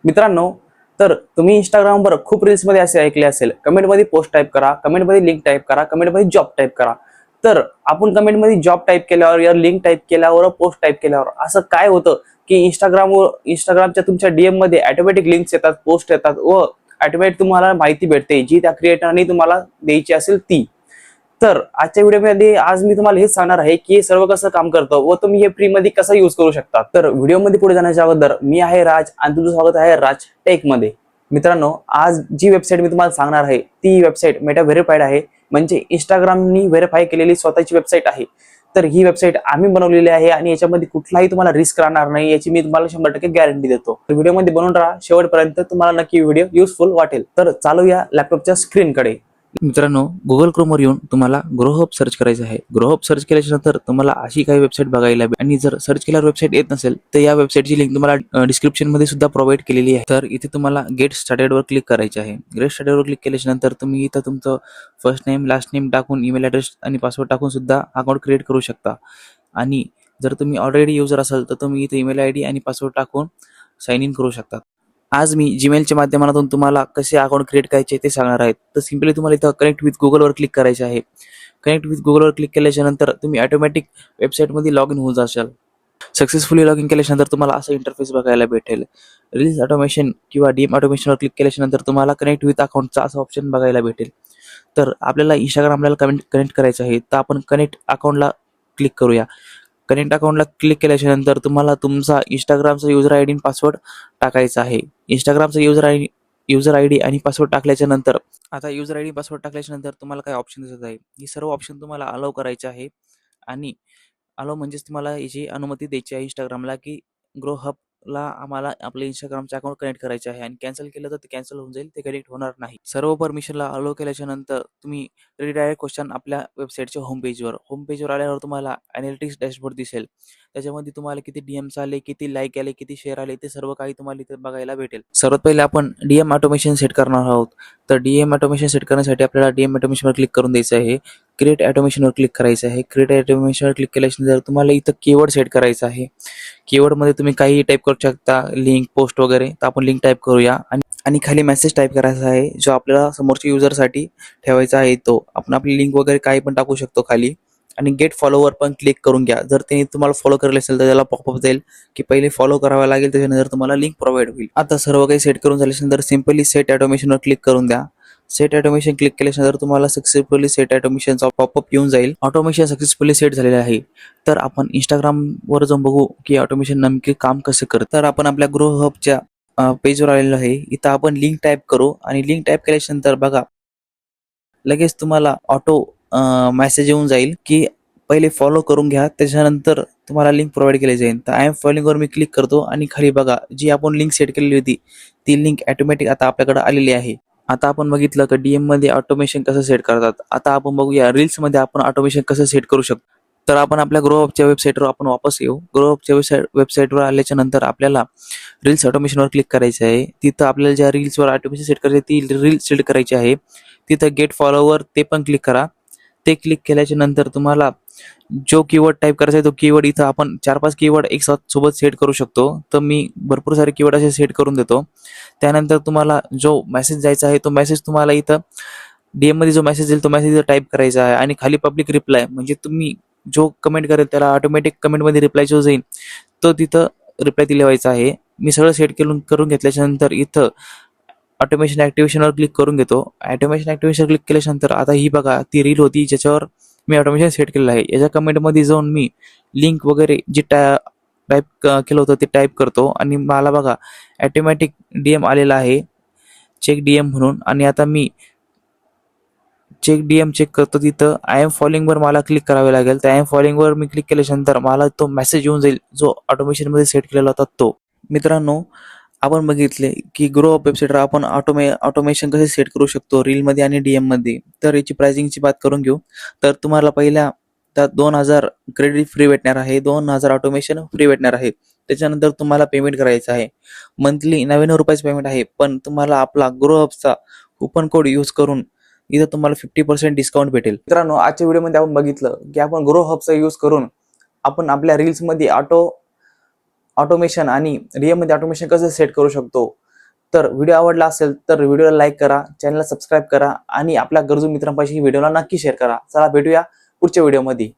मित्रांनो, तर तुम्ही इंस्टाग्रामवर खूप रील्समध्ये असे ऐकले असेल, कमेंटमध्ये पोस्ट टाइप करा, कमेंटमध्ये लिंक टाइप करा, कमेंटमध्ये जॉब टाइप करा. तर आपण कमेंटमध्ये जॉब टाइप केल्यावर या लिंक टाइप केल्यावर पोस्ट टाइप केल्यावर असं काय होतं की इंस्टाग्रामच्या तुमच्या डीएम मध्ये ऑटोमॅटिक लिंक्स येतात, पोस्ट येतात व ऑटोमॅटिक तुम्हाला माहिती भेटते जी त्या क्रिएटरने तुम्हाला द्यायची असेल ती. तर आजच्या व्हिडिओमध्ये आज मी तुम्हाला हेच सांगणार आहे की हे सर्व कसं काम करतं व तुम्ही हे फ्री मध्ये कसं यूज करू शकता. तर व्हिडिओमध्ये पुढे जाण्याच्या अगोदर मी आहे राज आणि तुमचं स्वागत आहे राज टेक मध्ये. मित्रांनो, आज जी वेबसाईट मी तुम्हाला सांगणार आहे ती वेबसाईट मेटा व्हेरीफाईड आहे, म्हणजे इंस्टाग्रामनी व्हेरीफाय केलेली स्वतःची वेबसाईट आहे. तर ही वेबसाईट आम्ही बनवलेली आहे आणि याच्यामध्ये कुठलाही तुम्हाला रिस्क राहणार नाही याची मी तुम्हाला 100% गॅरंटी देतो. व्हिडिओमध्ये बनवून राहा शेवटपर्यंत, तुम्हाला नक्की व्हिडिओ युजफुल वाटेल. तर चालूया लॅपटॉपच्या स्क्रीनकडे. मित्रांनो, गुगल क्रोमवर येऊन तुम्हाला ग्रोहब सर्च करायचं आहे. ग्रोहब सर्च केल्याच्या नंतर तुम्हाला अशी काही वेबसाईट बघायला आणि जर सर्च केल्यावर वेबसाईट येत नसेल तर या वेबसाईटची लिंक तुम्हाला डिस्क्रिप्शन मध्ये सुद्धा प्रोव्हाइड केलेली आहे. तर इथे तुम्हाला गेट स्टार्टेड वर क्लिक करायचे आहे. गेट स्टार्टेड वर क्लिक केल्याच्या नंतर तुम्ही इथं तुमचं फर्स्ट नेम, लास्ट नेम टाकून, ईमेल ॲड्रेस आणि पासवर्ड टाकून सुद्धा अकाउंट क्रिएट करू शकता. आणि जर तुम्ही ऑलरेडी युजर असाल तर तुम्ही इथे ईमेल आयडी आणि पासवर्ड टाकून साइन इन करू शकता. आज मी जीमेलच्या माध्यमातून तुम्हाला कसे अकाउंट क्रिएट करायचे ते सांगणार आहे. तर सिंपली तुम्हाला इथं कनेक्ट विथ गुगलवर क्लिक करायचे आहे. कनेक्ट विथ गुगलवर क्लिक केल्याच्या नंतर तुम्ही ऑटोमॅटिक वेबसाईटमध्ये लॉग इन होऊन जाशाल. सक्सेसफुली लॉग इन केल्याच्या नंतर तुम्हाला असं इंटरफेस बघायला भेटेल. रील्स ऑटोमेशन किंवा डीएम ऑटोमेशनवर क्लिक केल्याच्या नंतर तुम्हाला कनेक्ट विथ अकाउंटचा असं ऑप्शन बघायला भेटेल. तर आपल्याला इंस्टाग्रामला कनेक्ट करायचं आहे, तर आपण कनेक्ट अकाउंटला क्लिक करूया. कनेक्ट अकाउंटला क्लिक केल्याच्या नंतर तुम्हाला तुमचा इंस्टाग्रामचा युजर आयडी आणि पासवर्ड टाकायचा आहे. इंस्टाग्रामचा युजर आयडी आणि पासवर्ड टाकल्याच्या नंतर आता युजर आयडी पासवर्ड टाकल्याच्या नंतर तुम्हाला काय ऑप्शन दिसत आहे, ही सर्व ऑप्शन तुम्हाला अलाउ करायचे आहे. आणि अलाउ म्हणजेच तुम्हाला याची अनुमती द्यायची आहे इंस्टाग्रामला की ग्रो हबला आम्हाला आपले इंस्टाग्रामचे अकाउंट कनेक्ट करायचे आहे. आणि कॅन्सल केलं तर ते कॅन्सल होऊन जाईल, ते कनेक्ट होणार नाही. सर्व परमिशनला अलाउ केल्याच्या नंतर तुम्ही रिडायरेक्ट क्वेश्चन आपल्या वेबसाईटच्या होम पेजवर आल्यावर तुम्हाला अनालिटिक्स डॅशबोर्ड दिसेल. त्याच्यामध्ये तुम्हाला किती डीएम्स आले, किती लाईक आले, किती शेअर आले, ते सर्व काही तुम्हाला इथे बघायला भेटेल. सर्वात पहिले आपण डीएम ऑटोमेशन सेट करणार आहोत. तर डीएम ऑटोमेशन सेट करण्यासाठी आपल्याला डीएम ऑटोमेशनवर क्लिक करून द्यायचं आहे. क्रिएट ऑटोमेशनवर क्लिक करायचं आहे. क्रिएट ऑटोमेशनवर क्लिक केल्यानंतर तुम्हाला इथं कीवर्ड सेट करायचा आहे. कीवर्डमध्ये तुम्ही काही टाईप करू शकता, लिंक, पोस्ट वगैरे. तर आपण लिंक टाईप करूया आणि खाली मेसेज टाईप करायचा आहे जो आपल्याला समोरच्या युजरसाठी ठेवायचा आहे. तो आपण आपली लिंक वगैरे काही पण टाकू शकतो खाली. आणि गेट फॉलोवर पण क्लिक करून घ्या. जर त्यांनी तुम्हाला फॉलो केले असेल तर त्याला पॉपअप जाईल की पहिले फॉलो करावा लागेल, त्याच्यानंतर तुम्हाला लिंक प्रोव्हाइड होईल. आता सर्व काही सेट करून झाल्यानंतर सिंपली सेट ऑटोमेशनवर क्लिक करून द्या. सेट ऑटोमेशन क्लिक केल्यानंतर तुम्हाला सक्सेसफुली सेट ऑटोमेशनचा पॉपअप येऊन जाईल. ऑटोमेशन सक्सेसफुली सेट झालेले आहे. तर आपण इंस्टाग्रामवर जाऊन बघू की ऑटोमेशन नेमके काम कसं करतं. तर आपण आपल्या ग्रो हबच्या पेजवर आलेलो आहे. इथं आपण लिंक टाईप करू आणि लिंक टाईप केल्यानंतर बघा लगेच तुम्हाला ऑटो मेसेज येऊन जाईल की पहिले फॉलो करून घ्या, त्याच्यानंतर तुम्हाला लिंक प्रोव्हाइड केली जाईल. तर आय एम फॉलोइंगवर मी क्लिक करतो आणि खाली बघा जी आपण लिंक सेट केलेली होती ती लिंक ऑटोमॅटिक आता आपल्याकडे आलेली आहे. आता आपण बघितलं की डीएम मध्ये ऑटोमेशन कसं सेट करतात. आता आपण बघूया रील्स मध्ये आपण ऑटोमेशन कसं सेट करू शकतो. तर आपण आपल्या ग्रो हबच्या वेबसाईटवर आपण वापस येऊ. ग्रो हबच्या वेबसाईटवर आल्याच्या नंतर आपल्याला रील्स ऑटोमेशनवर क्लिक करायचं आहे. तिथं आपल्याला ज्या रील्सवर ऑटोमेशन सेट करायची ती रील्स सिलेक्ट करायची आहे. तिथं गेट फॉलोवर ते पण क्लिक करा. ते क्लिक केल्याच्या नंतर तुम्हाला जो कीवर्ड टाईप करायचा आहे तो कीवर्ड इथं आपण 4-5 कीवर्ड एक सोबत सेट करू शकतो. तर मी भरपूर सारे कीवर्ड असे सेट करून देतो. त्यानंतर तुम्हाला जो मेसेज जायचा आहे तो मेसेज तुम्हाला इथं डीएम मध्ये जो मेसेज येईल तो मेसेज इथं टाईप करायचा आहे. आणि खाली पब्लिक रिप्लाय म्हणजे तुम्ही जो कमेंट करेल त्याला ऑटोमॅटिक कमेंटमध्ये रिप्लाय जो जाईल तो तिथं रिप्लाय दिलेवायचा आहे. मी सगळं सेट करून घेतल्याच्या नंतर इथं ऑटोमेशन ॲक्टिव्हेशनवर क्लिक करून घेतो. ऑटोमेशन ॲक्टिव्हेशन क्लिक केल्यानंतर आता ही बघा ती रील होती ज्याच्यावर मी ऑटोमेशन सेट केलेलं आहे. याच्या कमेंटमध्ये जाऊन मी लिंक वगैरे जे टाईप केलं होतं ते टाईप करतो आणि मला बघा ऑटोमॅटिक डीएम आलेला आहे, चेक डीएम म्हणून. आणि आता मी चेक डीएम चेक करतो. तिथं आय एम फॉलोइंगवर मला क्लिक करावे लागेल. त्या आय एम फॉलोइंगवर मी क्लिक केल्यानंतर मला तो मेसेज येऊन जाईल जो ऑटोमेशनमध्ये सेट केलेला होता तो. मित्रांनो, आपण बघितले की ग्रो अप वेबसाईटवर आपण ऑटोमेशन कसे सेट करू शकतो रीलमध्ये आणि डीएममध्ये. तर याची प्राइसिंगची बात करून घेऊ. तर तुम्हाला पहिल्या त्यात 2000 क्रेडिट फ्री भेटणार आहे, 2000 ऑटोमेशन फ्री भेटणार आहे. त्याच्यानंतर तुम्हाला पेमेंट करायचं आहे. मंथली 99 रुपयाचं पेमेंट आहे. पण तुम्हाला आपला ग्रो अपचा कुपन कोड यूज करून इथं तुम्हाला 50% डिस्काउंट भेटेल. मित्रांनो, आजच्या व्हिडिओमध्ये आपण बघितलं की आपण ग्रो हबचा यूज करून आपण आपल्या रील्समध्ये ऑटोमेशन आणि डीएम मध्ये ऑटोमेशन कसं सेट करू शकतो. तर व्हिडिओ आवडला असेल तर व्हिडिओला लाईक करा, चॅनलला सबस्क्राईब करा आणि आपल्या गरजू मित्रांपाशी व्हिडिओला नक्की शेअर करा. चला भेटूया पुढच्या व्हिडिओमध्ये.